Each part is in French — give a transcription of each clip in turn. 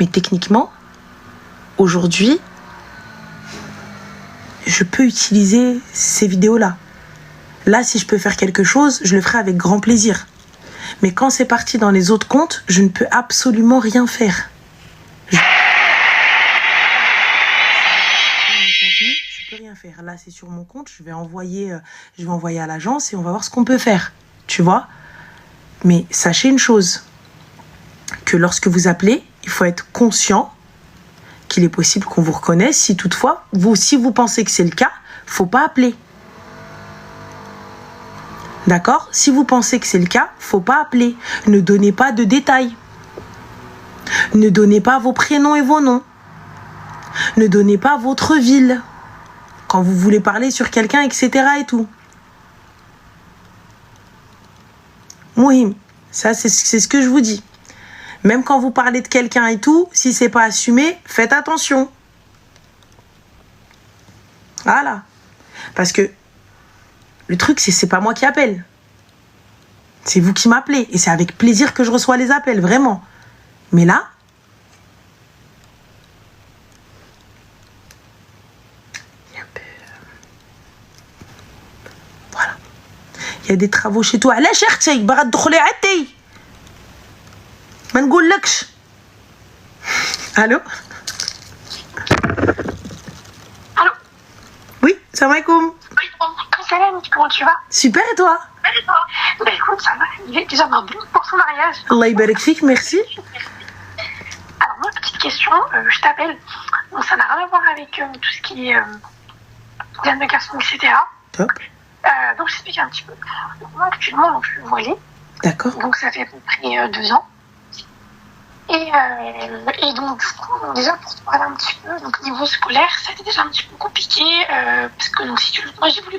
Mais techniquement, aujourd'hui, je peux utiliser ces vidéos-là. Là, si je peux faire quelque chose, je le ferai avec grand plaisir. Mais quand c'est parti dans les autres comptes, je ne peux absolument rien faire. Je peux rien faire. Là, c'est sur mon compte, je vais envoyer à l'agence et on va voir ce qu'on peut faire. Tu vois ? Mais sachez une chose, que lorsque vous appelez, il faut être conscient qu'il est possible qu'on vous reconnaisse. Si toutefois, si vous pensez que c'est le cas, faut pas appeler. D'accord ? Si vous pensez que c'est le cas, faut pas appeler. Ne donnez pas de détails. Ne donnez pas vos prénoms et vos noms. Ne donnez pas votre ville quand vous voulez parler sur quelqu'un, etc. et tout. Mouhim, ça c'est ce que je vous dis. Même quand vous parlez de quelqu'un et tout, si c'est pas assumé, faites attention. Voilà. Parce que le truc, c'est pas moi qui appelle. C'est vous qui m'appelez. Et c'est avec plaisir que je reçois les appels, vraiment. Mais là, voilà. Il y a des travaux chez toi. علاش اختي باغا تدخلي عندي ما نقولكش. Allô? Allô? Oui, salam alaikum. Salam, comment tu vas? Super, et toi? Bah écoute, ça va. Il est déjà mabrouk pour son mariage. Allah yabarak fik, merci. Alors moi, petite question, je t'appelle. Bon, ça n'a rien à voir avec tout ce qui est diane de garçon, etc. Top. Donc je t'explique un petit peu. Donc, moi actuellement, donc, je suis voilée. D'accord. Donc ça fait à peu près 2 ans. Et donc du coup, déjà pour te parler un petit peu, donc niveau scolaire, ça a été déjà un petit peu compliqué parce que donc si tu veux, moi j'ai voulu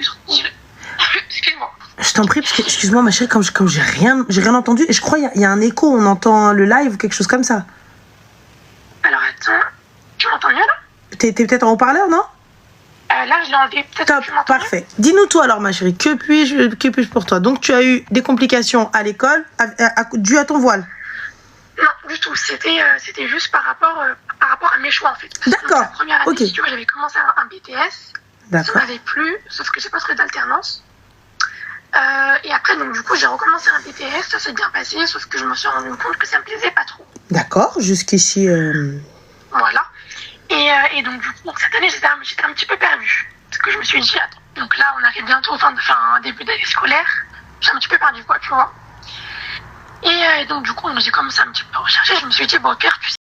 excuse-moi. Je t'en prie, parce que, excuse-moi ma chérie, comme j'ai rien entendu, et je crois qu'il y a un écho, on entend le live ou quelque chose comme ça. Alors attends, tu m'entends mieux là? T'es peut-être en haut-parleur, non? Là je l'ai enlevé, peut-être. Top, que tu m'entends parfait. Dis-nous tout alors ma chérie, que puis-je pour toi? Donc tu as eu des complications à l'école dues à ton voile? Non, du tout, c'était juste par rapport à mes choix en fait. D'accord, la première année, ok. si tu vois, j'avais commencé un BTS, ça m'avait plu, sauf que j'ai pas trouvé d'alternance. Et après, donc du coup, j'ai recommencé un BTS, ça s'est bien passé, sauf que je me suis rendu compte que ça me plaisait pas trop. D'accord, jusqu'ici... Voilà. Et donc du coup, cette année, j'étais un petit peu perdue. Parce que je me suis dit, attends, donc là, on arrive bientôt début d'année scolaire. J'ai un petit peu perdu, quoi, tu vois. Et donc du coup, j'ai commencé un petit peu à rechercher. Je me suis dit, bon, au pire, tu sais,